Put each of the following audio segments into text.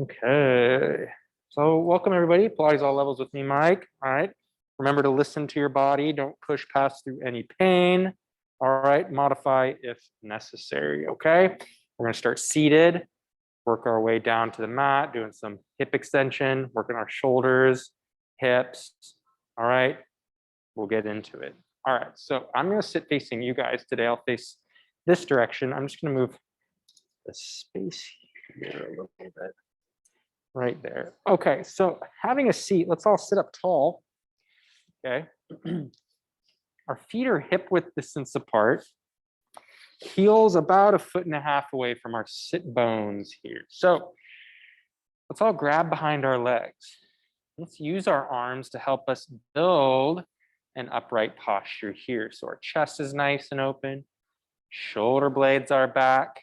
Okay. So welcome everybody. Pilates all levels with me, Mike. All right. Remember to listen to your body. Don't push past through any pain. All right. Modify if necessary. Okay. We're going to start seated, work our way down to the mat, doing some hip extension, working our shoulders, hips. All right. We'll get into it. All right. So I'm going to sit facing you guys today. I'll face this direction. I'm just going to move the space here a little bit. Right there. Okay, so having a seat, let's all sit up tall. Okay. Our feet are hip width distance apart. Heels about 1.5 feet away from our sit bones here. So let's all grab behind our legs. Let's use our arms to help us build an upright posture here. So our chest is nice and open. Shoulder blades are back.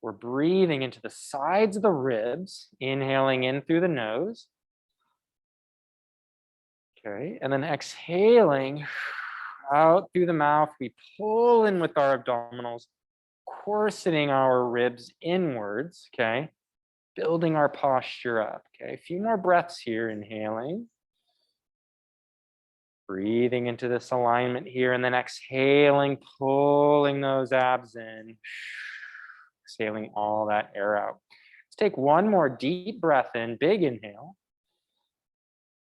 We're breathing into the sides of the ribs, inhaling in through the nose. Okay, and then exhaling out through the mouth. We pull in with our abdominals, corseting our ribs inwards, okay? Building our posture up, okay? A few more breaths here, inhaling. Breathing into this alignment here, and then exhaling, pulling those abs in. Exhaling all that air out. Let's take one more deep breath in, big inhale.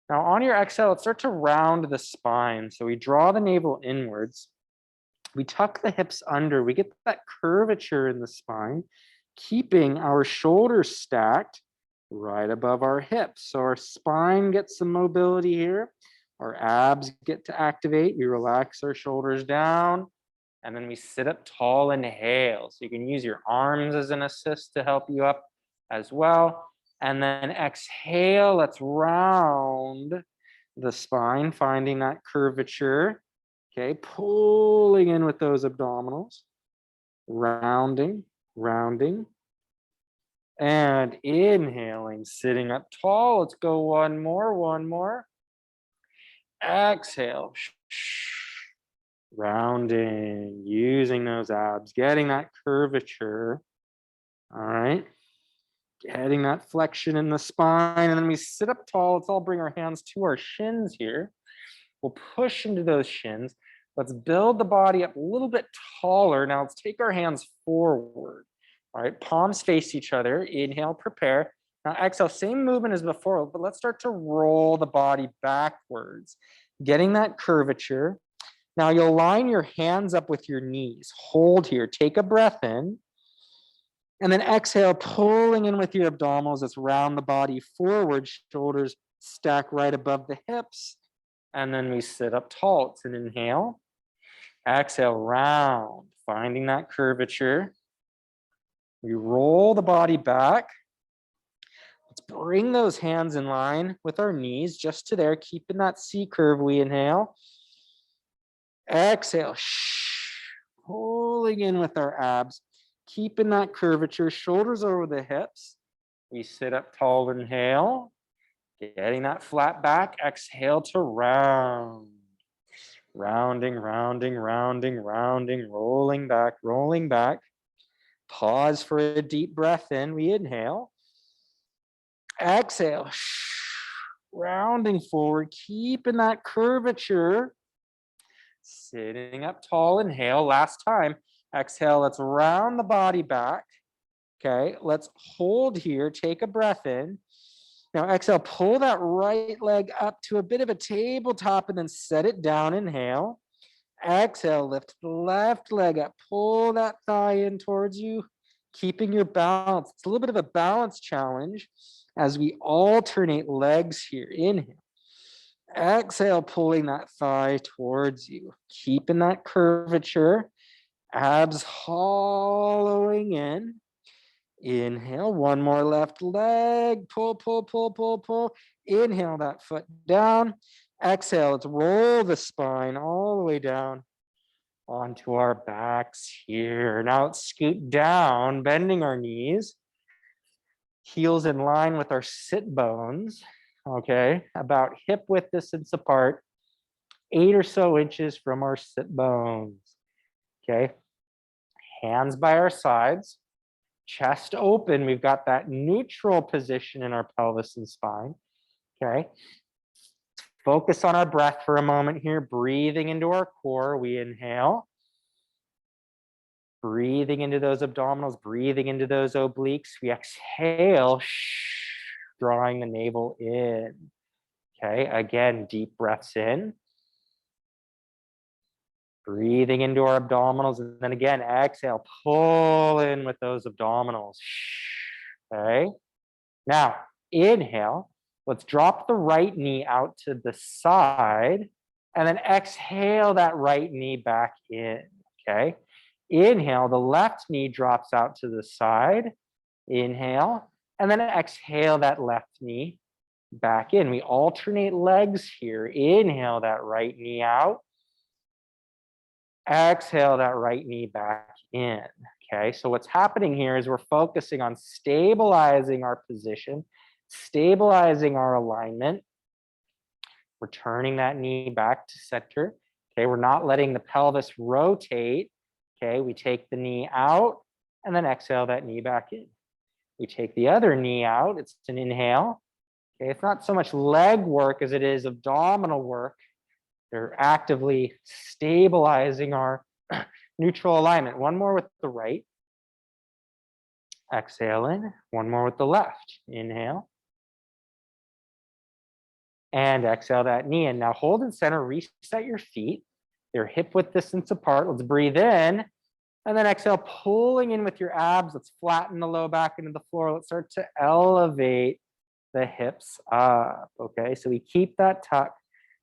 Now on your exhale, let's start to round the spine. So we draw the navel inwards. We tuck the hips under. We get that curvature in the spine, keeping our shoulders stacked right above our hips. So our spine gets some mobility here. Our abs get to activate. We relax our shoulders down. And then we sit up tall, inhale. So you can use your arms as an assist to help you up as well. And then exhale, let's round the spine, finding that curvature. Okay, pulling in with those abdominals. Rounding, rounding. And inhaling, sitting up tall. Let's go one more. Exhale. Rounding, using those abs, getting that curvature. All right. Getting that flexion in the spine. And then we sit up tall. Let's all bring our hands to our shins here. We'll push into those shins. Let's build the body up a little bit taller. Now let's take our hands forward. All right. Palms face each other. Inhale, prepare. Now exhale, same movement as before, but let's start to roll the body backwards, getting that curvature. Now you'll line your hands up with your knees. Hold here. Take a breath in. And then exhale, pulling in with your abdominals. Let's round the body forward. Shoulders stack right above the hips. And then we sit up tall. It's an inhale. Exhale, round. Finding that curvature. We roll the body back. Let's bring those hands in line with our knees, just to there, keeping that C curve. We inhale. Exhale, pulling in with our abs, keeping that curvature, shoulders over the hips. We sit up tall, inhale, getting that flat back. Exhale to round. Rounding, rounding, rounding, rounding, rolling back. Pause for a deep breath in. We inhale. Exhale, rounding forward, keeping that curvature. Sitting up tall, inhale, last time. Exhale, let's round the body back. Okay, let's hold here, take a breath in. Now exhale, pull that right leg up to a bit of a tabletop and then set it down, inhale. Exhale, lift the left leg up, pull that thigh in towards you, keeping your balance. It's a little bit of a balance challenge as we alternate legs here, inhale. Exhale, pulling that thigh towards you, keeping that curvature, abs hollowing in. Inhale, one more left leg, pull. Inhale that foot down. Exhale, let's roll the spine all the way down onto our backs here. Now let's scoot down, bending our knees, heels in line with our sit bones. Okay, about hip width distance apart, 8 or so inches from our sit bones. Okay, hands by our sides. Chest open, we've got that neutral position in our pelvis and spine, okay? Focus on our breath for a moment here, breathing into our core, we inhale. Breathing into those abdominals, breathing into those obliques, we exhale, drawing the navel in, okay? Again, deep breaths in. Breathing into our abdominals, and then again, exhale, pull in with those abdominals, okay? Now, inhale, let's drop the right knee out to the side, and then exhale that right knee back in, okay? Inhale, the left knee drops out to the side, inhale, and then exhale that left knee back in. We alternate legs here, inhale that right knee out, exhale that right knee back in, okay? So what's happening here is we're focusing on stabilizing our position, stabilizing our alignment. We're turning that knee back to center, okay? We're not letting the pelvis rotate, okay? We take the knee out and then exhale that knee back in. We take the other knee out, it's an inhale, okay? It's not so much leg work as it is abdominal work. They're actively stabilizing our neutral alignment. One more with the right. Exhale in. One more with the left. Inhale. And exhale that knee in. Now hold in center, reset your feet. They're hip width distance apart. Let's breathe in. And then exhale, pulling in with your abs. Let's flatten the low back into the floor. Let's start to elevate the hips up. Okay, so we keep that tuck.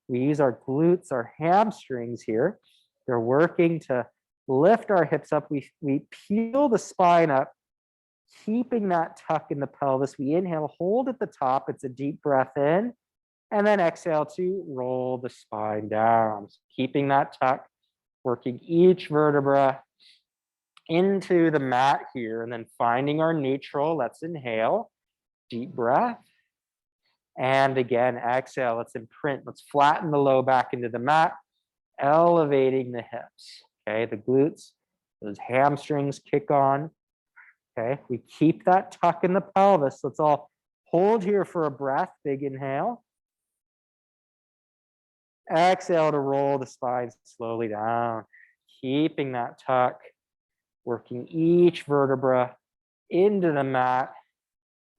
We use our glutes, our hamstrings here. They're working to lift our hips up. We peel the spine up, keeping that tuck in the pelvis. We inhale, hold at the top. It's a deep breath in. And then exhale to roll the spine down. So keeping that tuck, working each vertebra into the mat here. And then finding our neutral. Let's inhale, deep breath. And again, exhale, let's imprint, let's flatten the low back into the mat, elevating the hips, okay? The glutes, those hamstrings kick on, okay? We keep that tuck in the pelvis. Let's all hold here for a breath, big inhale. Exhale to roll the spine slowly down, keeping that tuck, working each vertebra into the mat.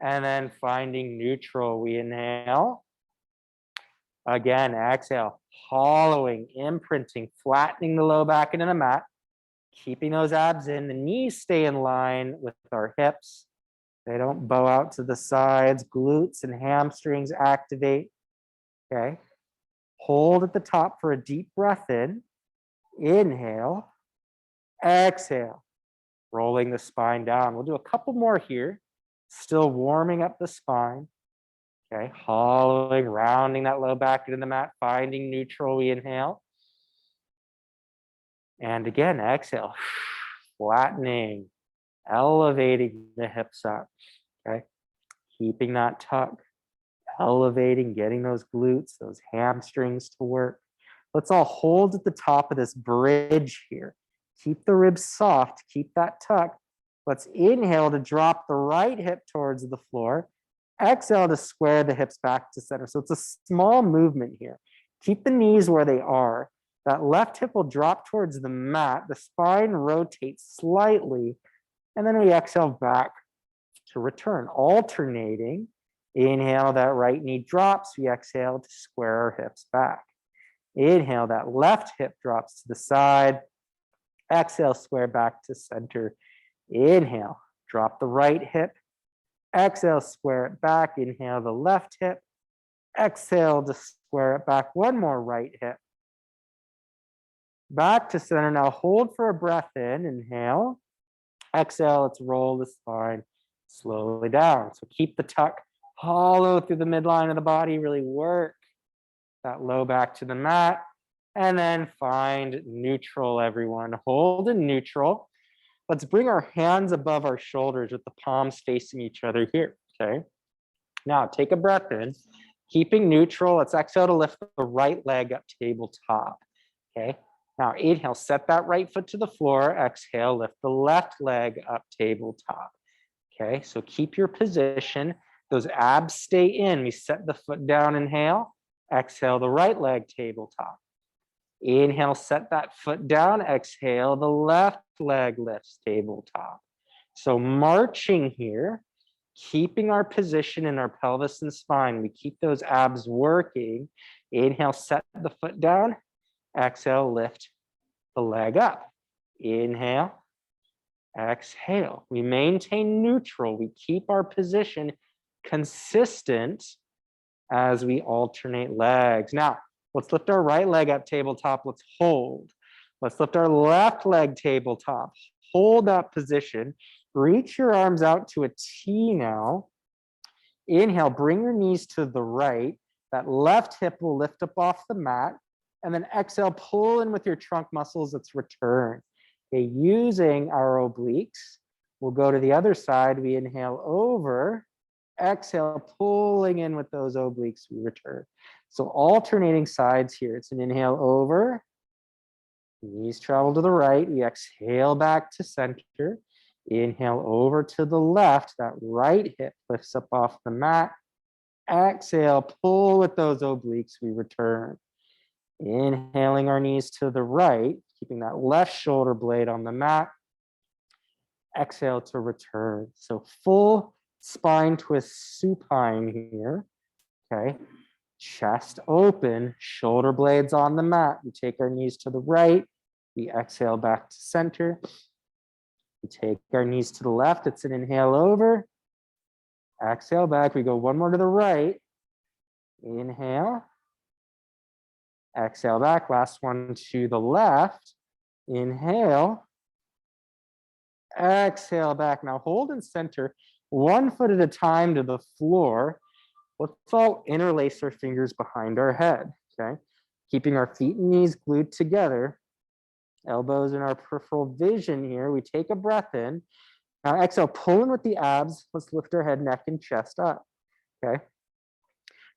And then finding neutral, we inhale. Again, exhale, hollowing, imprinting, flattening the low back into the mat, keeping those abs in. The knees stay in line with our hips. They don't bow out to the sides. Glutes and hamstrings activate, okay? Hold at the top for a deep breath in. Inhale, exhale, rolling the spine down. We'll do a couple more here. Still warming up the spine, okay? Hollowing, rounding that low back into the mat, finding neutral, we inhale. And again, exhale, flattening, elevating the hips up, okay? Keeping that tuck, elevating, getting those glutes, those hamstrings to work. Let's all hold at the top of this bridge here. Keep the ribs soft, keep that tuck. Let's inhale to drop the right hip towards the floor. Exhale to square the hips back to center. So it's a small movement here. Keep the knees where they are. That left hip will drop towards the mat. The spine rotates slightly. And then we exhale back to return, alternating. Inhale, that right knee drops. We exhale to square our hips back. Inhale, that left hip drops to the side. Exhale, square back to center. Inhale, drop the right hip. Exhale, square it back. Inhale the left hip. Exhale to square it back. One more right hip. Back to center. Now hold for a breath in. Inhale. Exhale, let's roll the spine slowly down. So keep the tuck hollow through the midline of the body. Really work that low back to the mat. And then find neutral, everyone. Hold in neutral. Let's bring our hands above our shoulders with the palms facing each other here, okay? Now take a breath in, keeping neutral. Let's exhale to lift the right leg up tabletop, okay? Now inhale, set that right foot to the floor. Exhale, lift the left leg up tabletop. Okay, so keep your position. Those abs stay in. We set the foot down, inhale. Exhale, the right leg tabletop. Inhale, set that foot down. Exhale, the left leg lifts tabletop. So marching here, keeping our position in our pelvis and spine. We keep those abs working. Inhale, set the foot down. Exhale, lift the leg up. Inhale, exhale. We maintain neutral. We keep our position consistent as we alternate legs. Now, let's lift our right leg up tabletop. Let's hold. Let's lift our left leg tabletop. Hold that position. Reach your arms out to a T now. Inhale, bring your knees to the right. That left hip will lift up off the mat. And then exhale, pull in with your trunk muscles. Let's return. Okay, using our obliques, we'll go to the other side. We inhale over. Exhale, pulling in with those obliques, we return. So alternating sides here. It's an inhale over. Knees travel to the right. We exhale back to center. Inhale over to the left. That right hip lifts up off the mat. Exhale, pull with those obliques, we return. Inhaling our knees to the right, keeping that left shoulder blade on the mat. Exhale to return. So full spine twist supine here. Okay. Chest open, shoulder blades on the mat. We take our knees to the right. We exhale back to center. We take our knees to the left. It's an inhale over. Exhale back. We go one more to the right. Inhale. Exhale back. Last one to the left. Inhale. Exhale back. Now hold and center, one foot at a time to the floor. Let's all interlace our fingers behind our head, okay? Keeping our feet and knees glued together. Elbows in our peripheral vision here. We take a breath in. Now exhale, pull in with the abs. Let's lift our head, neck, and chest up, okay?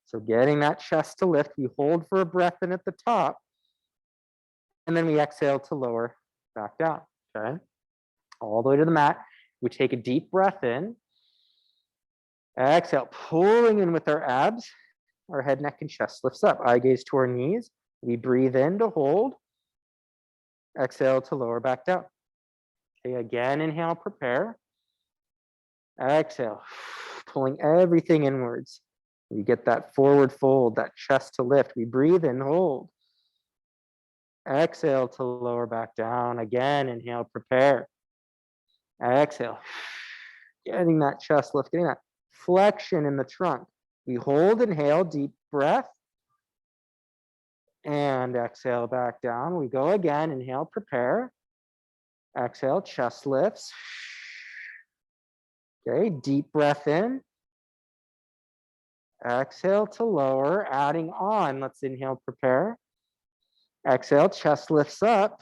So getting that chest to lift, we hold for a breath in at the top, and then we exhale to lower back down, okay? All the way to the mat. We take a deep breath in. Exhale, pulling in with our abs. Our head, neck, and chest lifts up. Eye gaze to our knees. We breathe in to hold. Exhale to lower back down. Okay, again, inhale, prepare. Exhale, pulling everything inwards. We get that forward fold, that chest to lift. We breathe in, hold. Exhale to lower back down. Again, inhale, prepare. Exhale, getting that chest lift, getting that flexion in the trunk. We hold, inhale, deep breath. And exhale back down. We go again, inhale, prepare. Exhale, chest lifts. Okay, deep breath in. Exhale to lower, adding on. Let's inhale, prepare. Exhale, chest lifts up.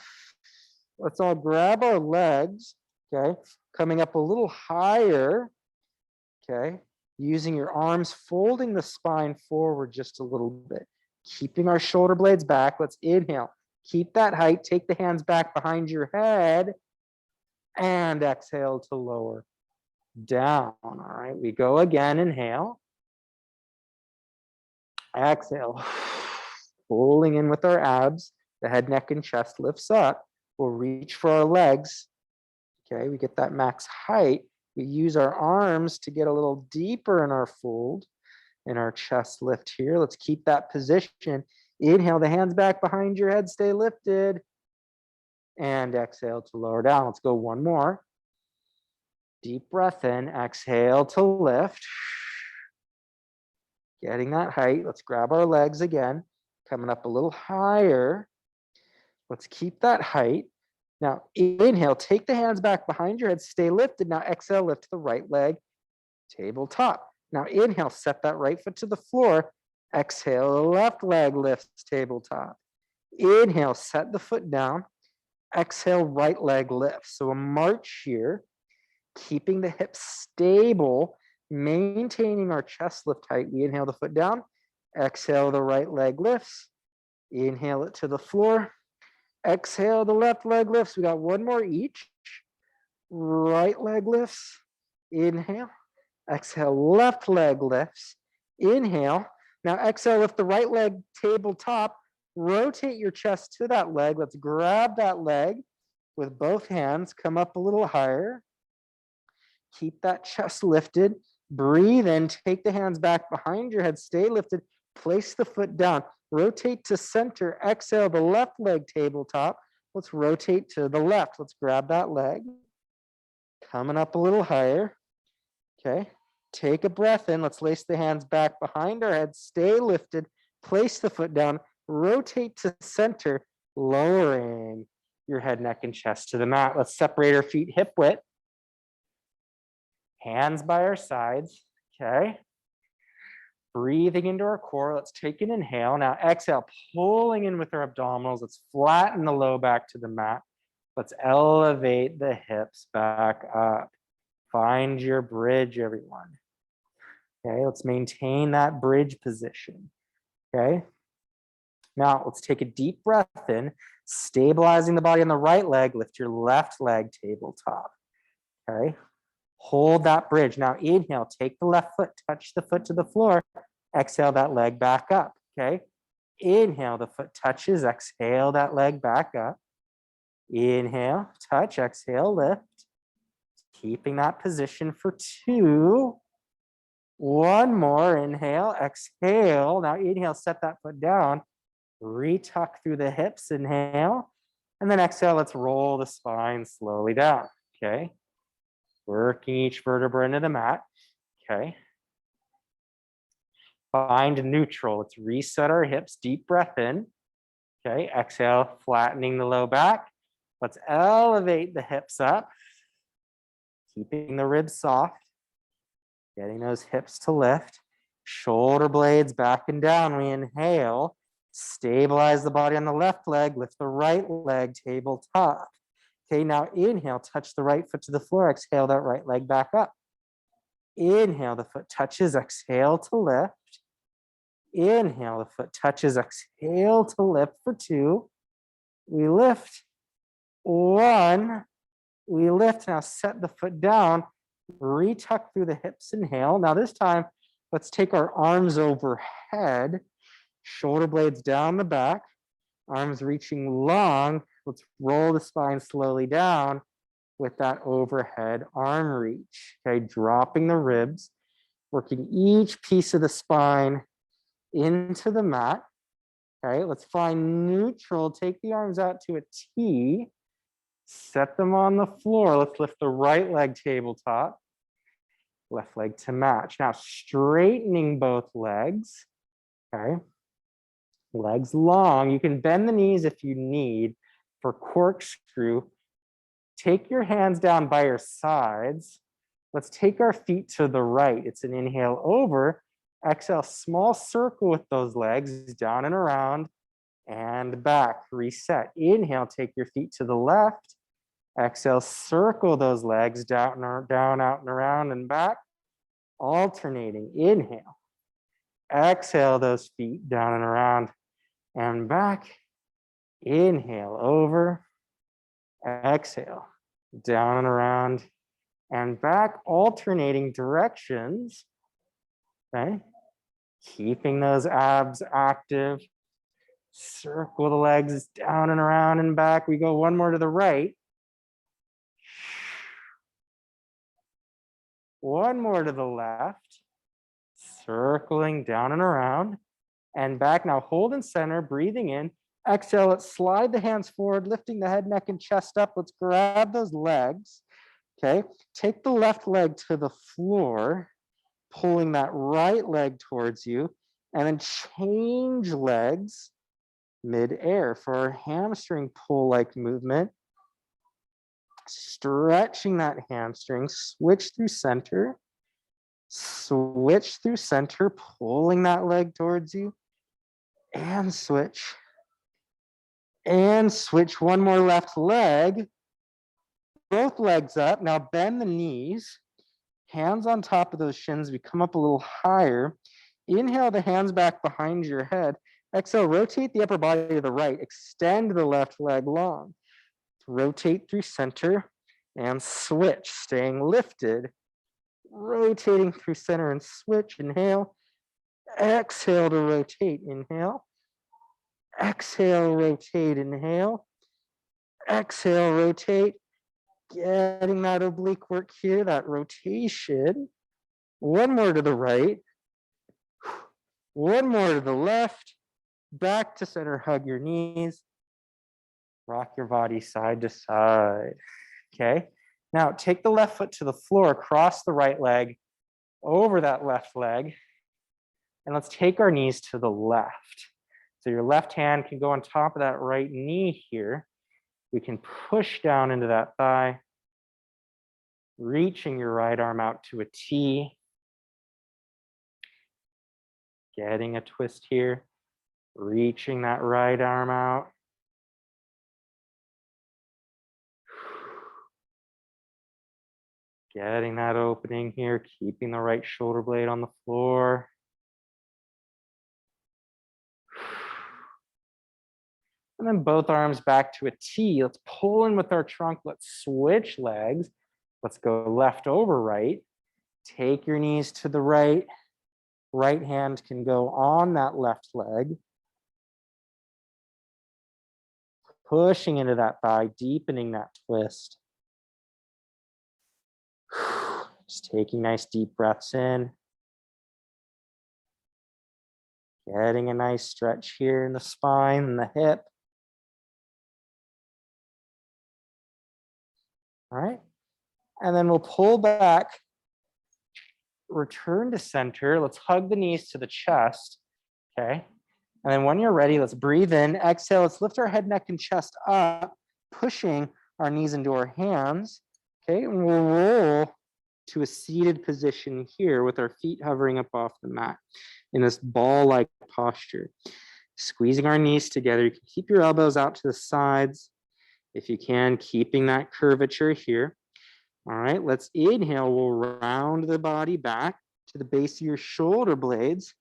Let's all grab our legs, okay? Coming up a little higher, okay? Using your arms, folding the spine forward just a little bit. Keeping our shoulder blades back. Let's inhale. Keep that height. Take the hands back behind your head. And exhale to lower down. All right, we go again. Inhale. Exhale. Pulling in with our abs. The head, neck, and chest lifts up. We'll reach for our legs. Okay, we get that max height. We use our arms to get a little deeper in our fold. In our chest lift here. Let's keep that position. Inhale, the hands back behind your head, stay lifted. And exhale to lower down. Let's go one more. Deep breath in, exhale to lift. Getting that height. Let's grab our legs again. Coming up a little higher. Let's keep that height. Now inhale, take the hands back behind your head, stay lifted. Now exhale, lift the right leg, tabletop. Now inhale, set that right foot to the floor. Exhale, left leg lifts, tabletop. Inhale, set the foot down. Exhale, right leg lifts. So a march here, keeping the hips stable, maintaining our chest lift height. We inhale the foot down. Exhale, the right leg lifts. Inhale it to the floor. Exhale, the left leg lifts. We got one more each. Right leg lifts. Inhale. Exhale, left leg lifts. Inhale. Now exhale, lift the right leg tabletop. Rotate your chest to that leg. Let's grab that leg with both hands. Come up a little higher. Keep that chest lifted. Breathe in. Take the hands back behind your head. Stay lifted. Place the foot down. Rotate to center. Exhale, the left leg tabletop. Let's rotate to the left. Let's grab that leg. Coming up a little higher. Okay. Take a breath in. Let's lace the hands back behind our head. Stay lifted. Place the foot down. Rotate to center, lowering your head, neck, and chest to the mat. Let's separate our feet hip width. Hands by our sides. Okay. Breathing into our core. Let's take an inhale. Now exhale, pulling in with our abdominals. Let's flatten the low back to the mat. Let's elevate the hips back up. Find your bridge, everyone. Okay, let's maintain that bridge position. Okay. Now let's take a deep breath in, stabilizing the body on the right leg. Lift your left leg tabletop. Okay. Hold that bridge. Now inhale, take the left foot, touch the foot to the floor. Exhale that leg back up. Okay. Inhale, the foot touches. Exhale that leg back up. Inhale, touch, exhale, lift. Keeping that position for 2. One more, inhale, exhale. Now inhale, set that foot down. Retuck through the hips, inhale. And then exhale, let's roll the spine slowly down, okay? Working each vertebra into the mat, okay? Find neutral, let's reset our hips, deep breath in. Okay, exhale, flattening the low back. Let's elevate the hips up. Keeping the ribs soft, getting those hips to lift. Shoulder blades back and down. We inhale, stabilize the body on the left leg, lift the right leg tabletop. Okay, now inhale, touch the right foot to the floor. Exhale that right leg back up. Inhale, the foot touches. Exhale to lift. Inhale, the foot touches. Exhale to lift for 2. We lift. 1. We lift. Now set the foot down, retuck through the hips, inhale. Now this time, let's take our arms overhead, shoulder blades down the back, arms reaching long. Let's roll the spine slowly down with that overhead arm reach. Okay, dropping the ribs, working each piece of the spine into the mat. Okay, let's find neutral. Take the arms out to a T. Set them on the floor. Let's lift the right leg tabletop, left leg to match. Now straightening both legs, okay? Legs long. You can bend the knees if you need for corkscrew. Take your hands down by your sides. Let's take our feet to the right. It's an inhale over. Exhale, small circle with those legs, down and around and back. Reset. Inhale, take your feet to the left. Exhale, circle those legs down, out and around and back. Alternating. Inhale. Exhale those feet down and around and back. Inhale over. Exhale. Down and around and back. Alternating directions. Okay. Keeping those abs active. Circle the legs down and around and back. We go one more to the right. One more to the left, circling down and around and back. Now hold in center, breathing in. Exhale, let's slide the hands forward, lifting the head, neck, and chest up. Let's grab those legs, okay? Take the left leg to the floor, pulling that right leg towards you, and then change legs mid-air for our hamstring pull-like movement. Stretching that hamstring, switch through center, pulling that leg towards you, and switch. And switch, one more left leg, both legs up. Now bend the knees, hands on top of those shins. We come up a little higher. Inhale the hands back behind your head. Exhale, rotate the upper body to the right. Extend the left leg long. Rotate through center and switch, staying lifted. rotating through center and switch. Inhale. Exhale to rotate. Inhale. Exhale, rotate. Inhale. Exhale, rotate. Getting that oblique work here, that rotation. One more to the right. One more to the left. Back to center, hug your knees. Rock your body side to side. Okay. Now take the left foot to the floor, cross the right leg over that left leg. And let's take our knees to the left. So your left hand can go on top of that right knee here. We can push down into that thigh, reaching your right arm out to a T. Getting a twist here, reaching that right arm out. Getting that opening here, keeping the right shoulder blade on the floor. And then both arms back to a T. Let's pull in with our trunk. Let's switch legs. Let's go left over right. Take your knees to the right. Right hand can go on that left leg. Pushing into that thigh, deepening that twist. Just taking nice deep breaths in. Getting a nice stretch here in the spine and the hip. All right. And then we'll pull back, return to center. Let's hug the knees to the chest. Okay. And then when you're ready, let's breathe in, exhale. Let's lift our head, neck, and chest up, pushing our knees into our hands. Okay. And we'll roll to a seated position here with our feet hovering up off the mat in this ball-like posture. Squeezing our knees together. You can keep your elbows out to the sides if you can, keeping that curvature here. All right, let's inhale. We'll round the body back to the base of your shoulder blades.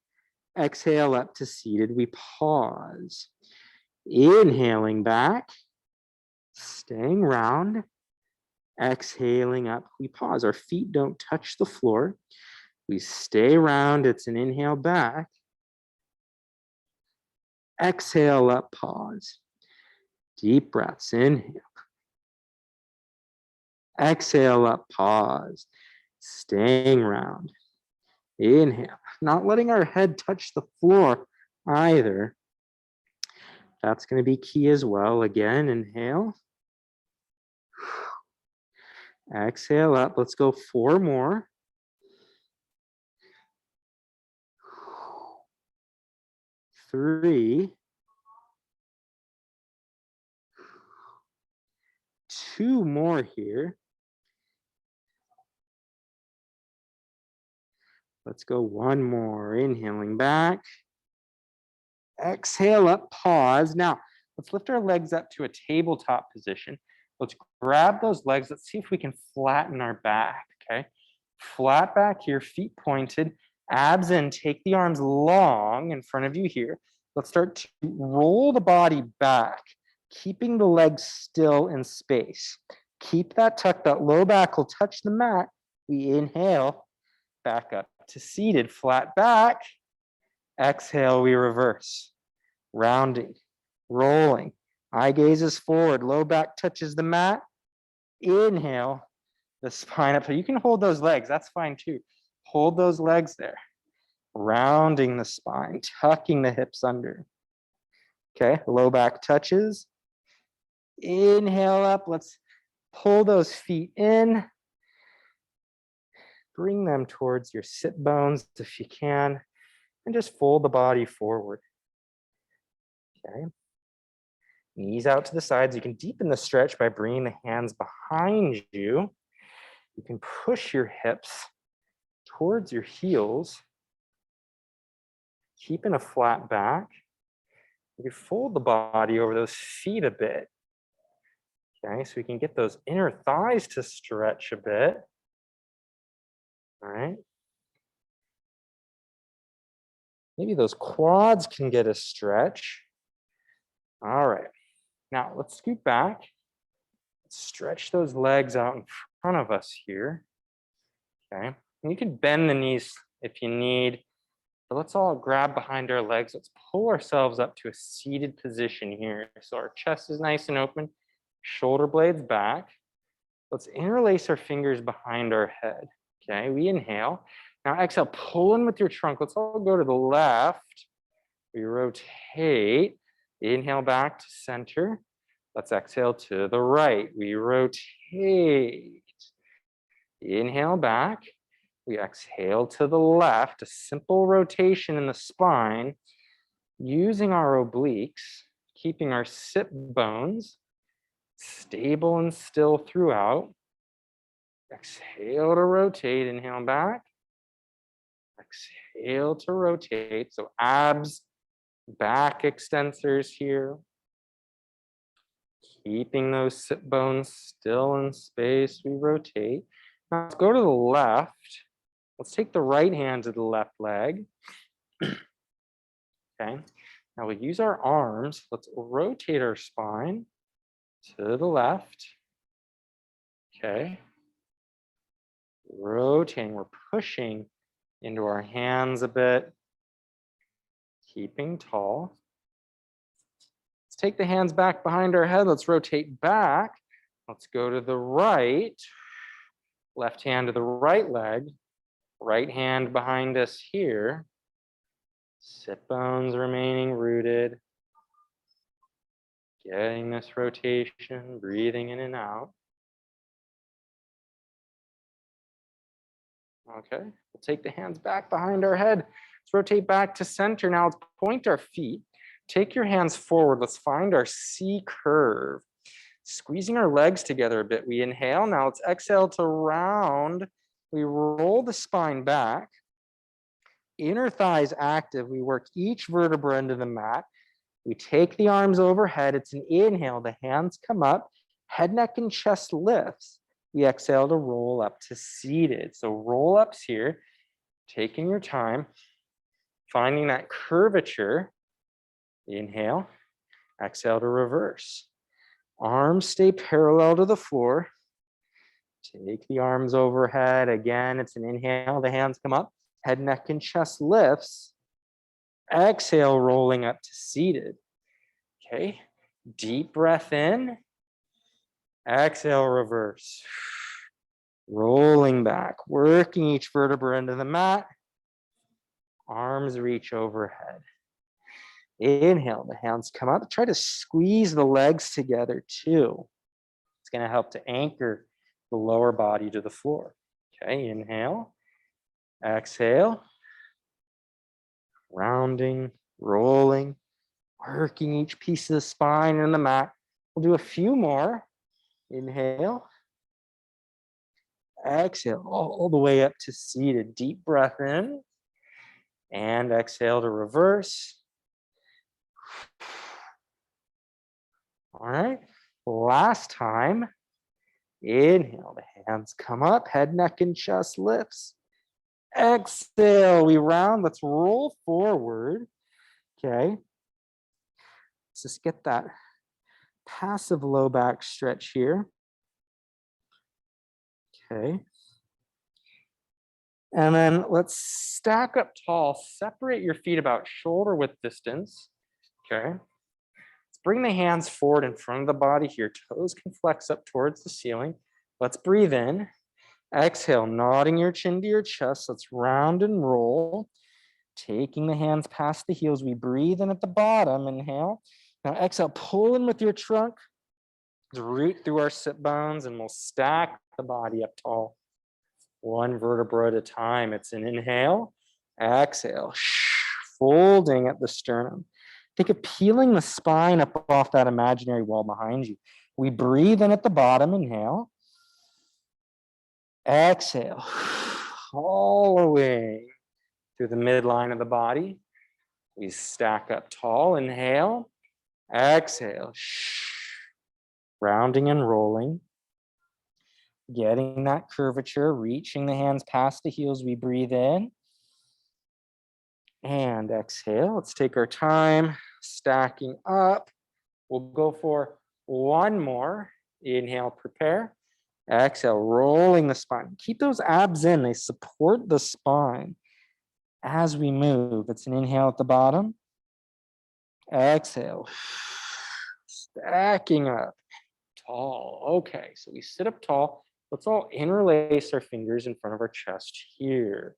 Exhale up to seated. We pause. Inhaling back, staying round. Exhaling up, we pause. Our feet don't touch the floor. We stay round. It's an inhale back. Exhale up, pause. Deep breaths, inhale. Exhale up, pause. Staying round. Inhale. Not letting our head touch the floor either. That's going to be key as well. Again, inhale. Exhale up. Let's go 4 more. 3. 2 more here. Let's go 1 more. Inhaling back. Exhale up, pause. Now, let's lift our legs up to a tabletop position. Let's grab those legs. Let's see if we can flatten our back, okay? Flat back here, feet pointed, abs in. Take the arms long in front of you here. Let's start to roll the body back, keeping the legs still in space. Keep that tuck. That low back will touch the mat. We inhale, back up to seated, flat back. Exhale, we reverse. Rounding, rolling. Eye gazes forward, low back touches the mat. Inhale, the spine up. So you can hold those legs, that's fine too. Hold those legs there. Rounding the spine, tucking the hips under. Okay, low back touches. Inhale up, let's pull those feet in. Bring them towards your sit bones if you can, and just fold the body forward. Okay. Knees out to the sides. You can deepen the stretch by bringing the hands behind you. You can push your hips towards your heels, keeping a flat back. You can fold the body over those feet a bit. Okay, so we can get those inner thighs to stretch a bit. All right. Maybe those quads can get a stretch. All right. Now let's scoot back. Stretch those legs out in front of us here. Okay. You can bend the knees if you need, but let's all grab behind our legs. Let's pull ourselves up to a seated position here. So our chest is nice and open, shoulder blades back. Let's interlace our fingers behind our head. Okay, we inhale. Now exhale, pull in with your trunk. Let's all go to the left. We rotate. Inhale back to center. Let's exhale to the right. We rotate. Inhale back. We exhale to the left. A simple rotation in the spine using our obliques, keeping our sit bones stable and still throughout. Exhale to rotate. Inhale back. Exhale to rotate. So abs, back extensors here. Keeping those sit bones still in space, we rotate. Now let's go to the left. Let's take the right hand to the left leg. Okay. Now we use our arms. Let's rotate our spine to the left. Okay. Rotating, we're pushing into our hands a bit. Keeping tall. Let's take the hands back behind our head. Let's rotate back. Let's go to the right. Left hand to the right leg. Right hand behind us here. Sit bones remaining rooted. Getting this rotation, breathing in and out. Okay, we'll take the hands back behind our head. Let's rotate back to center. Now let's point our feet. Take your hands forward. Let's find our C curve. Squeezing our legs together a bit. We inhale. Now let's exhale to round. We roll the spine back. Inner thighs active. We work each vertebra into the mat. We take the arms overhead. It's an inhale. The hands come up. Head, neck, and chest lifts. We exhale to roll up to seated. So roll ups here. Taking your time. Finding that curvature. Inhale. Exhale to reverse. Arms stay parallel to the floor. Take the arms overhead. Again, it's an inhale. The hands come up. Head, neck, and chest lifts. Exhale, rolling up to seated. Okay. Deep breath in. Exhale, reverse. Rolling back. Working each vertebra into the mat. Arms reach overhead. Inhale, the hands come up. Try to squeeze the legs together too. It's going to help to anchor the lower body to the floor. Okay, inhale. Exhale. Rounding, rolling, working each piece of the spine and the mat. We'll do a few more. Inhale. Exhale, all the way up to seated. Deep breath in. And exhale to reverse. All right, last time. Inhale, the hands come up, head, neck, and chest lifts. Exhale, we round. Let's roll forward. Okay. Let's just get that passive low back stretch here. Okay. And then let's stack up tall. Separate your feet about shoulder width distance. Okay. Let's bring the hands forward in front of the body here. Toes can flex up towards the ceiling. Let's breathe in. Exhale, nodding your chin to your chest. Let's round and roll. Taking the hands past the heels. We breathe in at the bottom. Inhale. Now exhale, pull in with your trunk. Root through our sit bones and we'll stack the body up tall. One vertebra at a time. It's an inhale. Exhale. Folding at the sternum. Think of peeling the spine up off that imaginary wall behind you. We breathe in at the bottom. Inhale. Exhale. All the way through the midline of the body. We stack up tall. Inhale. Exhale. Rounding and rolling. Getting that curvature, reaching the hands past the heels. We breathe in. And exhale. Let's take our time. Stacking up. We'll go for one more. Inhale, prepare. Exhale, rolling the spine. Keep those abs in, they support the spine as we move. It's an inhale at the bottom. Exhale, stacking up tall. Okay, so we sit up tall. Let's all interlace our fingers in front of our chest here.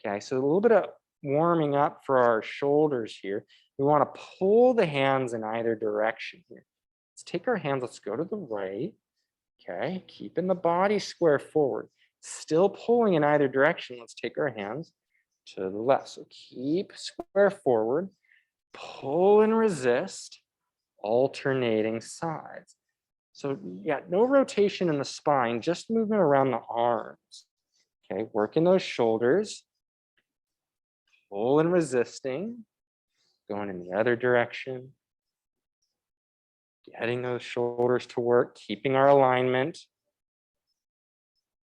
Okay, so a little bit of warming up for our shoulders here. We want to pull the hands in either direction here. Let's take our hands, let's go to the right. Okay, keeping the body square forward. Still pulling in either direction. Let's take our hands to the left. So keep square forward, pull and resist, alternating sides. So yeah, no rotation in the spine, just movement around the arms. Okay, working those shoulders, pull and resisting, going in the other direction, getting those shoulders to work, keeping our alignment,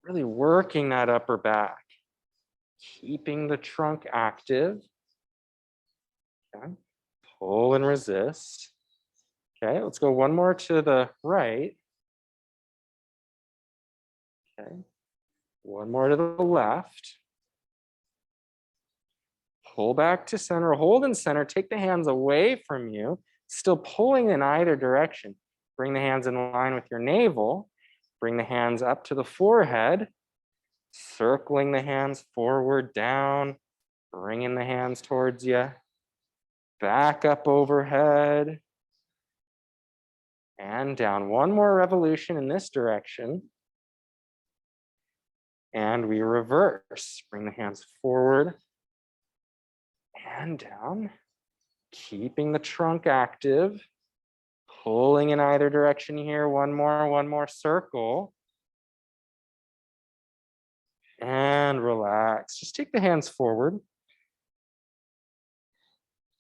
really working that upper back, keeping the trunk active. Okay, pull and resist. Okay, let's go one more to the right. Okay, one more to the left. Pull back to center, hold in center, take the hands away from you, still pulling in either direction. Bring the hands in line with your navel. Bring the hands up to the forehead, circling the hands forward, down, bringing the hands towards you. Back up overhead and down. One more revolution in this direction. And we reverse. Bring the hands forward and down, keeping the trunk active, pulling in either direction here. One more circle. And relax. Just take the hands forward.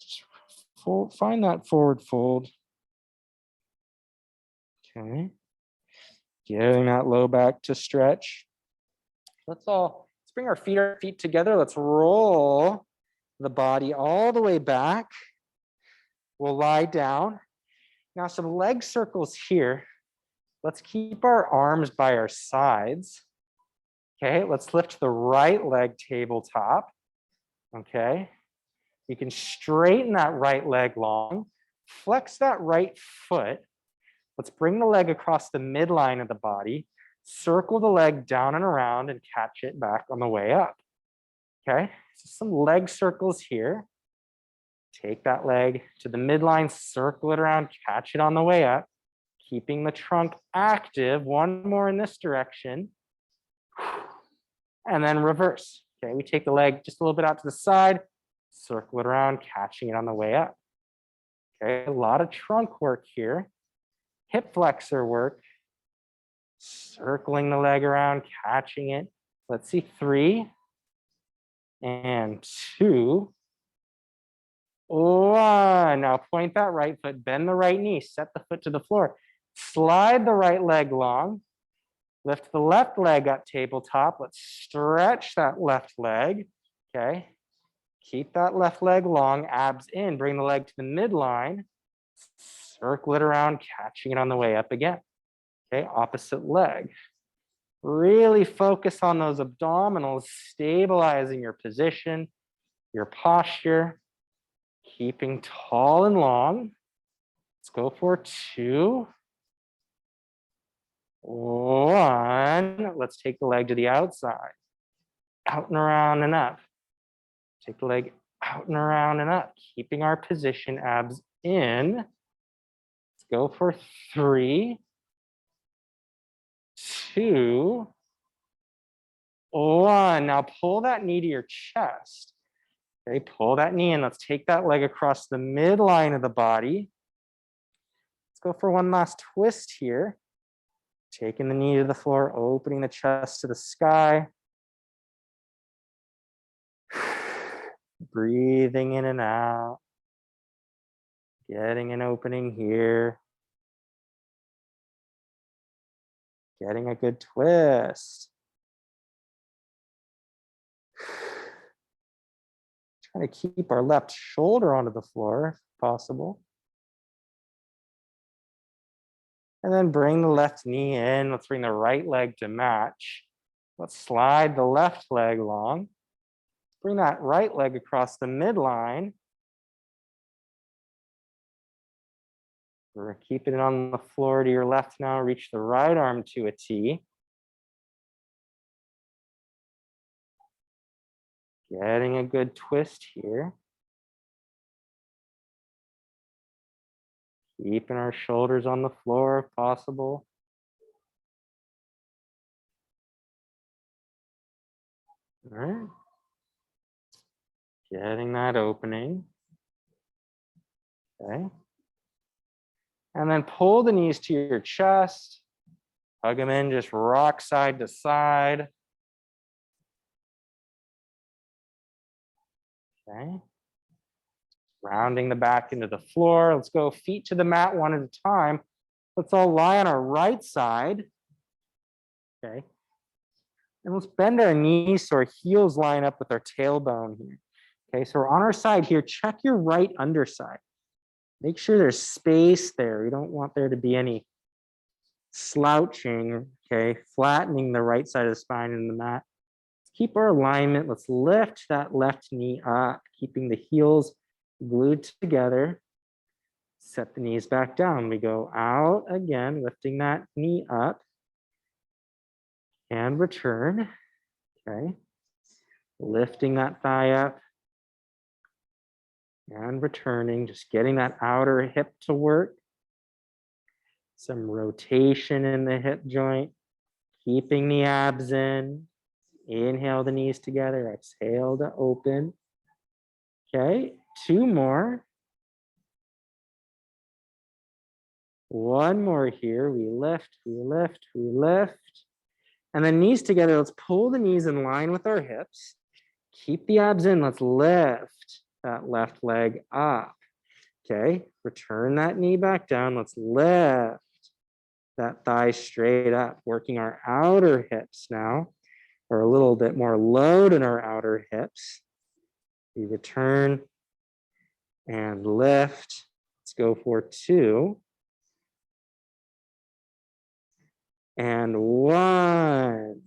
Just find that forward fold. Okay. Getting that low back to stretch. Let's bring our feet together. Let's roll the body all the way back. We'll lie down. Now some leg circles here. Let's keep our arms by our sides. Okay, let's lift the right leg tabletop. Okay, you can straighten that right leg long. Flex that right foot. Let's bring the leg across the midline of the body. Circle the leg down and around and catch it back on the way up. Okay, so some leg circles here. Take that leg to the midline, circle it around, catch it on the way up, keeping the trunk active. One more in this direction. And then reverse. Okay, we take the leg just a little bit out to the side, circle it around, catching it on the way up. Okay, a lot of trunk work here. Hip flexor work. Circling the leg around, catching it. Let's see, 3 and 2. 1. Now point that right foot, bend the right knee, set the foot to the floor. Slide the right leg long. Lift the left leg up tabletop. Let's stretch that left leg. Okay. Keep that left leg long, abs in. Bring the leg to the midline. Circle it around, catching it on the way up again. Okay, opposite leg. Really focus on those abdominals, stabilizing your position, your posture, keeping tall and long. Let's go for 2. 1. Let's take the leg to the outside. Out and around and up. Take the leg out and around and up, keeping our position, abs in. Let's go for 3, 2, 1. Now pull that knee to your chest. Okay, pull that knee in. Let's take that leg across the midline of the body. Let's go for one last twist here. Taking the knee to the floor, opening the chest to the sky. Breathing in and out. Getting an opening here. Getting a good twist. Trying to keep our left shoulder onto the floor if possible. And then bring the left knee in. Let's bring the right leg to match. Let's slide the left leg long. Bring that right leg across the midline. We're keeping it on the floor to your left now. Reach the right arm to a T. Getting a good twist here. Keeping our shoulders on the floor if possible. All right. Getting that opening. Okay. And then pull the knees to your chest. Hug them in, just rock side to side. Okay. Rounding the back into the floor. Let's go feet to the mat one at a time. Let's all lie on our right side. Okay. And let's bend our knees so our heels line up with our tailbone here. Okay, so we're on our side here. Check your right underside. Make sure there's space there. We don't want there to be any slouching, okay? Flattening the right side of the spine in the mat. Keep our alignment. Let's lift that left knee up, keeping the heels glued together. Set the knees back down. We go out again, lifting that knee up and return, okay? Lifting that thigh up and returning, just getting that outer hip to work. Some rotation in the hip joint, keeping the abs in. Inhale the knees together, exhale to open. Okay, 2 more. 1 more here. We lift, we lift, we lift. And then knees together, let's pull the knees in line with our hips. Keep the abs in, let's lift that left leg up. Okay, return that knee back down. Let's lift that thigh straight up, working our outer hips now, or a little bit more load in our outer hips. We return and lift. Let's go for 2. And 1.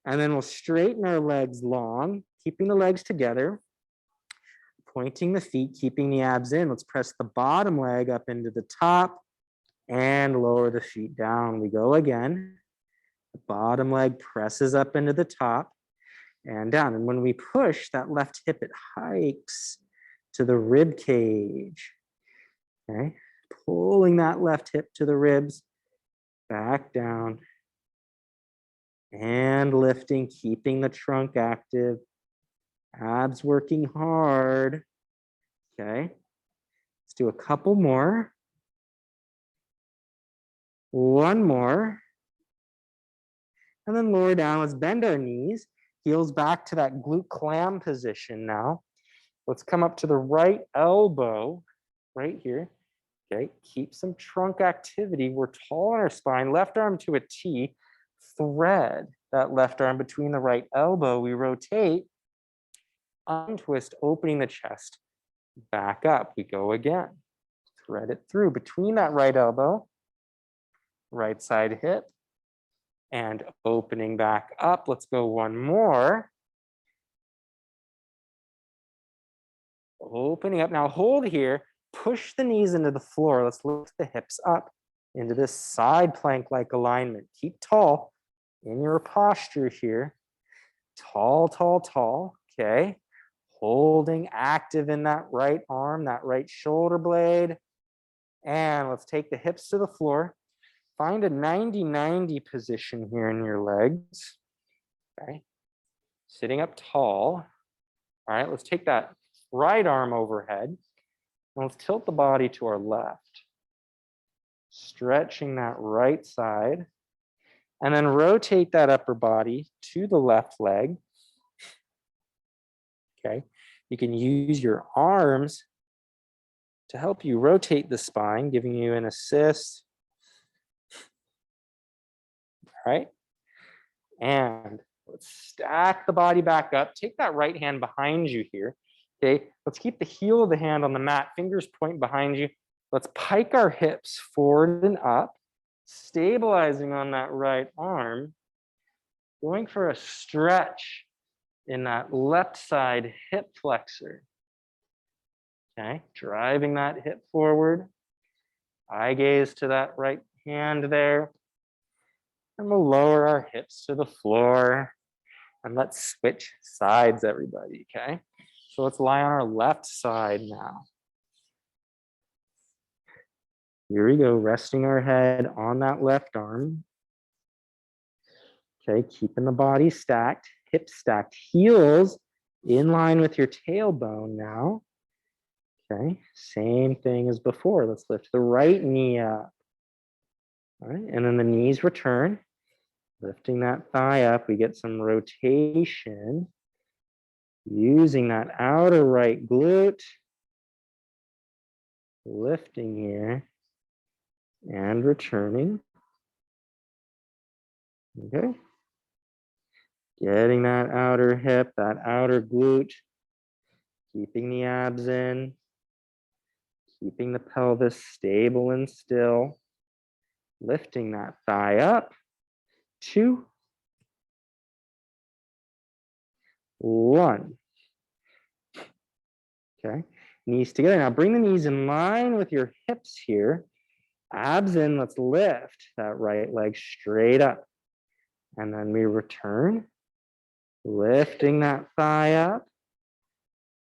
And then we'll straighten our legs long, keeping the legs together, pointing the feet, keeping the abs in. Let's press the bottom leg up into the top and lower the feet down. We go again. The bottom leg presses up into the top and down. And when we push that left hip, it hikes to the rib cage. Okay, pulling that left hip to the ribs, back down, and lifting, keeping the trunk active, abs working hard. Okay, let's do a couple more. 1 more. And then lower down, let's bend our knees, heels back to that glute clam position now. Let's come up to the right elbow, right here. Okay, keep some trunk activity. We're tall on our spine, left arm to a T, thread that left arm between the right elbow. We rotate, untwist, opening the chest, back up. We go again, thread it through between that right elbow, right side hip, and opening back up. Let's go 1 more. Opening up, now hold here, push the knees into the floor. Let's lift the hips up into this side plank-like alignment. Keep tall in your posture here. Tall, tall, tall, okay. Holding active in that right arm, that right shoulder blade. And let's take the hips to the floor. Find a 90-90 position here in your legs, okay. Sitting up tall. All right, let's take that right arm overhead. And let's tilt the body to our left. Stretching that right side. And then rotate that upper body to the left leg. Okay, you can use your arms to help you rotate the spine, giving you an assist. All right, and let's stack the body back up. Take that right hand behind you here. Okay, let's keep the heel of the hand on the mat, fingers point behind you. Let's pike our hips forward and up. Stabilizing on that right arm, going for a stretch in that left side hip flexor. Okay, driving that hip forward. Eye gaze to that right hand there. And we'll lower our hips to the floor. And let's switch sides, everybody, okay? So let's lie on our left side now. Here we go, resting our head on that left arm. Okay, keeping the body stacked, hips stacked, heels in line with your tailbone now. Okay, same thing as before. Let's lift the right knee up. All right, and then the knees return. Lifting that thigh up, we get some rotation. Using that outer right glute. Lifting here and returning. Okay. Getting that outer hip, that outer glute. Keeping the abs in. Keeping the pelvis stable and still. Lifting that thigh up. 2, 1. Okay, knees together. Now bring the knees in line with your hips here. Abs in, let's lift that right leg straight up. And then we return, lifting that thigh up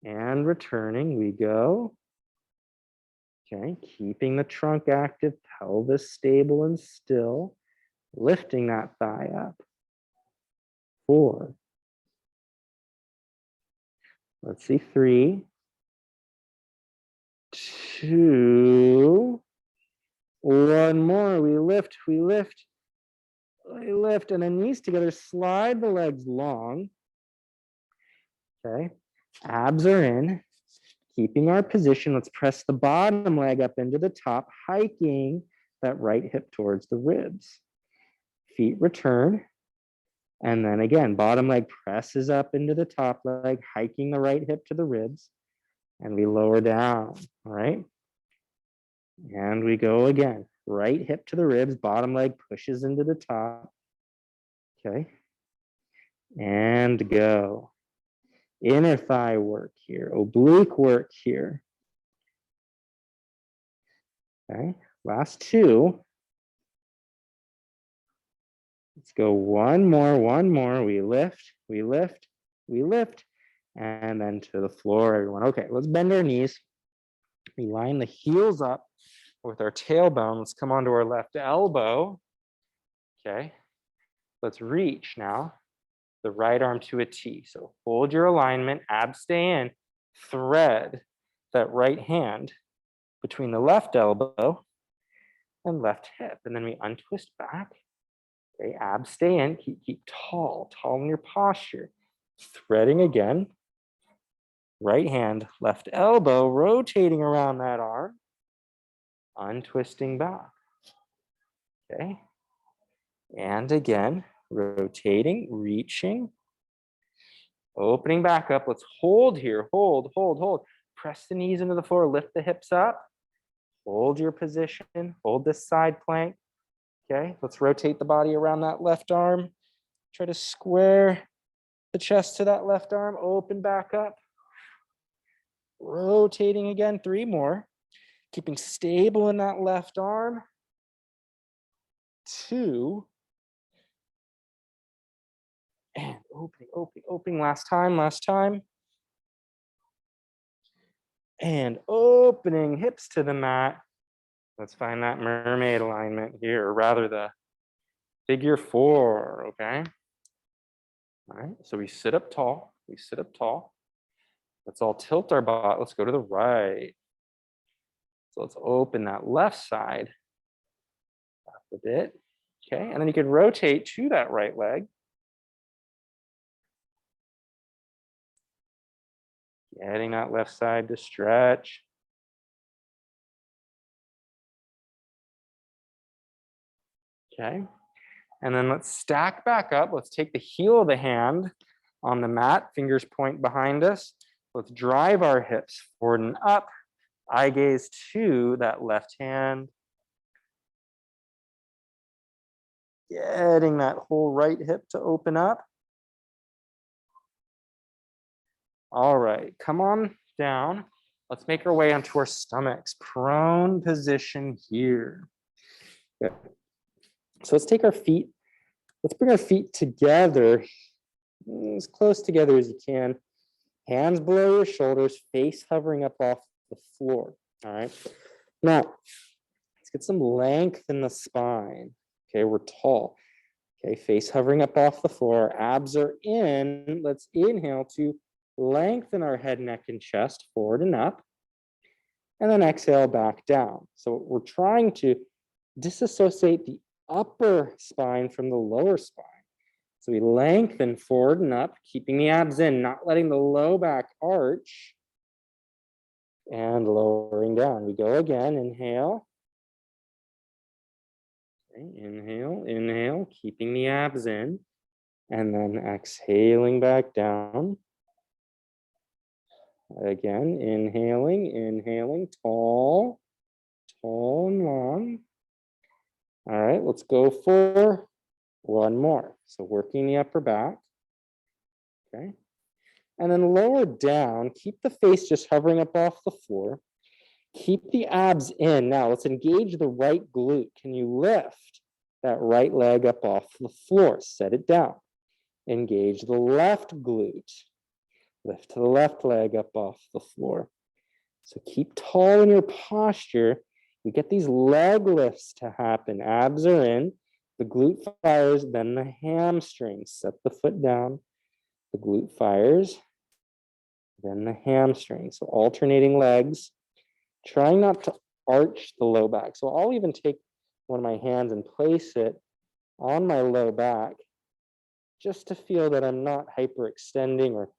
and returning, we go. Okay, keeping the trunk active, pelvis stable and still, lifting that thigh up. 4. Let's see, 3, 2, 1 more. We lift, we lift, we lift, and then knees together. Slide the legs long. Okay, abs are in. Keeping our position, let's press the bottom leg up into the top, hiking that right hip towards the ribs. Feet return. And then again, bottom leg presses up into the top leg, hiking the right hip to the ribs. And we lower down, all right? And we go again. Right hip to the ribs, bottom leg pushes into the top. Okay. And go. Inner thigh work here, oblique work here. Okay, last 2. Let's go one more. We lift, we lift, we lift, and then to the floor, everyone. Okay, let's bend our knees. We line the heels up with our tailbone. Let's come onto our left elbow. Okay, let's reach now. The right arm to a T. So hold your alignment, abs stay in, thread that right hand between the left elbow and left hip. And then we untwist back. Okay, abs stay in, keep tall in your posture. Threading again. Right hand, left elbow, rotating around that arm. Untwisting back. Okay. And again, rotating, reaching. Opening back up. Let's hold here. Hold. Press the knees into the floor. Lift the hips up. Hold your position. Hold this side plank. Okay. Let's rotate the body around that left arm. Try to square the chest to that left arm. Open back up. Rotating again. 3 more. Keeping stable in that left arm. 2. And opening. Last time. And opening hips to the mat. Let's find that mermaid alignment here, or rather the figure 4, okay? All right, so we sit up tall. Let's all tilt our body. Let's go to the right. So let's open that left side up a bit, okay? And then you can rotate to that right leg. Getting that left side to stretch. Okay, and then let's stack back up. Let's take the heel of the hand on the mat, fingers point behind us. Let's drive our hips forward and up. Eye gaze to that left hand. getting that whole right hip to open up. All right, come on down. Let's make our way onto our stomachs. Prone position here. Good. So let's take our feet, let's bring our feet together, as close together as you can. Hands below your shoulders, face hovering up off the floor. All right. Now, let's get some length in the spine. Okay, we're tall. Okay, face hovering up off the floor, abs are in. Let's inhale to lengthen our head, neck, and chest forward and up. And then exhale back down. So we're trying to disassociate the upper spine from the lower spine. So we lengthen forward and up, keeping the abs in, not letting the low back arch, and lowering down. We go again, inhale. Okay, inhale, inhale, keeping the abs in, and then exhaling back down. Again, inhaling, tall, tall and long. All right, let's go for one more. So working the upper back, okay? And then lower down, keep the face just hovering up off the floor. Keep the abs in. Now let's engage the right glute. Can you lift that right leg up off the floor? Set it down. Engage the left glute. Lift the left leg up off the floor. So keep tall in your posture. We get these leg lifts to happen. Abs are in, the glute fires, then the hamstrings. Set the foot down, the glute fires, then the hamstring. So alternating legs, trying not to arch the low back. So I'll even take one of my hands and place it on my low back just to feel that I'm not hyperextending or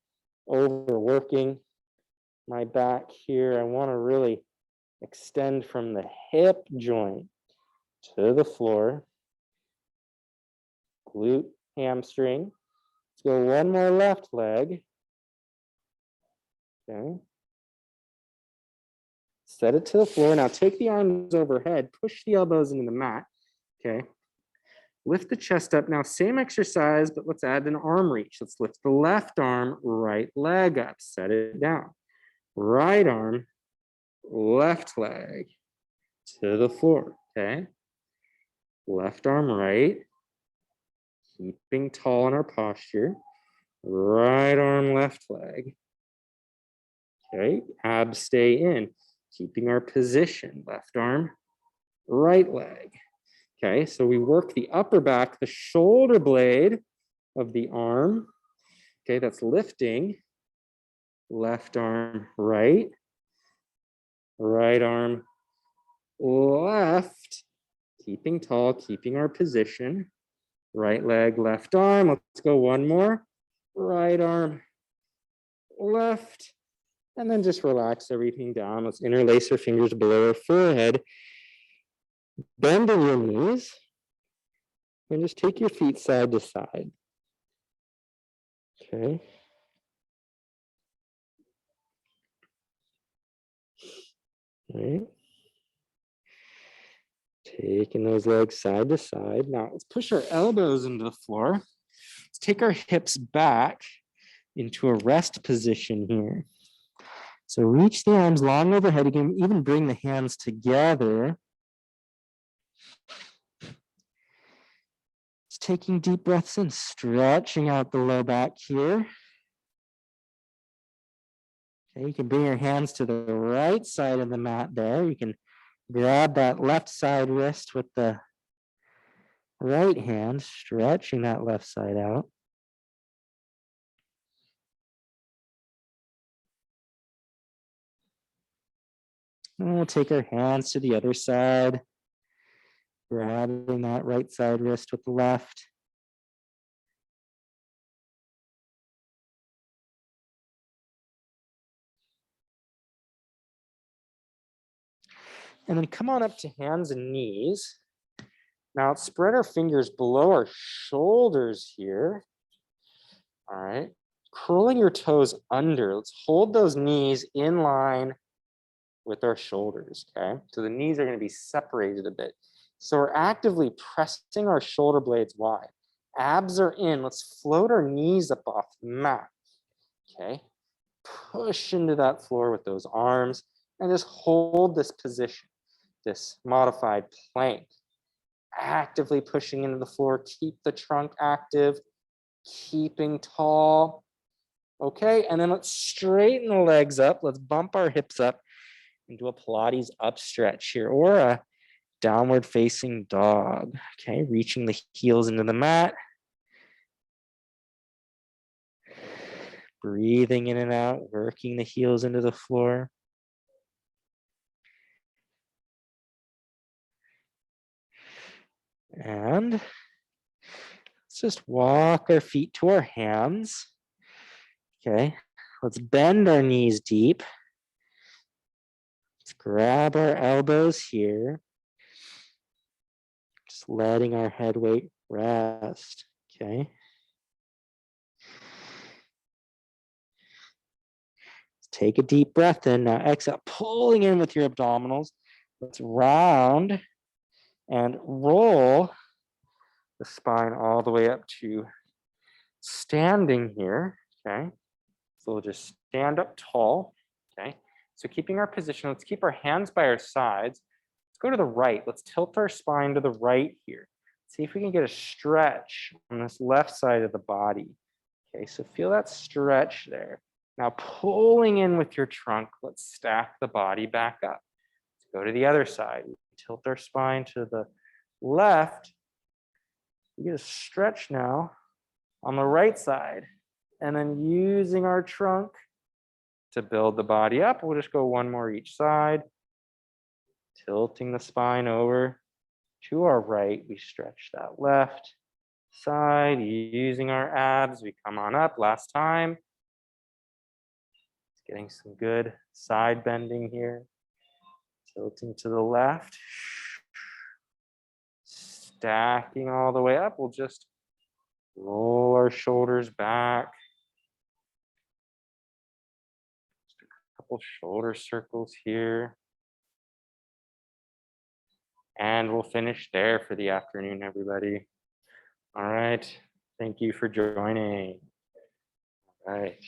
overworking my back here. I want to really extend from the hip joint to the floor. Glute, hamstring. Let's go one more left leg. Okay. Set it to the floor. Now take the arms overhead, push the elbows into the mat. Okay. Lift the chest up. Now, same exercise, but let's add an arm reach. Let's lift the left arm, right leg up, set it down. Right arm, left leg to the floor, okay? Left arm right, keeping tall in our posture. Right arm, left leg. Okay, abs stay in, keeping our position. Left arm, right leg. Okay, so we work the upper back, the shoulder blade of the arm. Okay, that's lifting. Left arm right, right arm left, keeping tall, keeping our position. Right leg, left arm. Let's go one more. Right arm, left, and then just relax everything down. Let's interlace our fingers below our forehead. Bending your knees, and just take your feet side to side. Okay. All right. Taking those legs side to side. Now let's push our elbows into the floor. Let's take our hips back into a rest position here. So reach the arms long overhead. You can even bring the hands together. Just taking deep breaths in, stretching out the low back here. Okay, you can bring your hands to the right side of the mat there. You can grab that left side wrist with the right hand, stretching that left side out. And we'll take our hands to the other side, grabbing that right side wrist with the left. And then come on up to hands and knees. Now let's spread our fingers below our shoulders here. All right. Curling your toes under. Let's hold those knees in line with our shoulders, okay? So the knees are going to be separated a bit. So we're actively pressing our shoulder blades wide. Abs are in. Let's float our knees up off the mat. Okay. Push into that floor with those arms and just hold this position, this modified plank. Actively pushing into the floor. Keep the trunk active. Keeping tall. Okay, and then let's straighten the legs up. Let's bump our hips up into a Pilates up stretch here, or a downward facing dog. Okay, reaching the heels into the mat. Breathing in and out, working the heels into the floor. And let's just walk our feet to our hands. Okay, let's bend our knees deep. Let's grab our elbows here. Just letting our head weight rest. Okay. Take a deep breath in. Now exhale, pulling in with your abdominals. Let's round and roll the spine all the way up to standing here. Okay. So we'll just stand up tall. Okay. So keeping our position, let's keep our hands by our sides. Let's go to the right. Let's tilt our spine to the right here. See if we can get a stretch on this left side of the body. Okay, so feel that stretch there. Now pulling in with your trunk, let's stack the body back up. Let's go to the other side. We tilt our spine to the left. We get a stretch now on the right side. And then using our trunk to build the body up, we'll just go one more each side. Tilting the spine over to our right, we stretch that left side. Using our abs, we come on up. Last time. Getting some good side bending here. Tilting to the left. Stacking all the way up. We'll just roll our shoulders back. Just a couple shoulder circles here. And we'll finish there for the afternoon, everybody. All right. Thank you for joining. All right.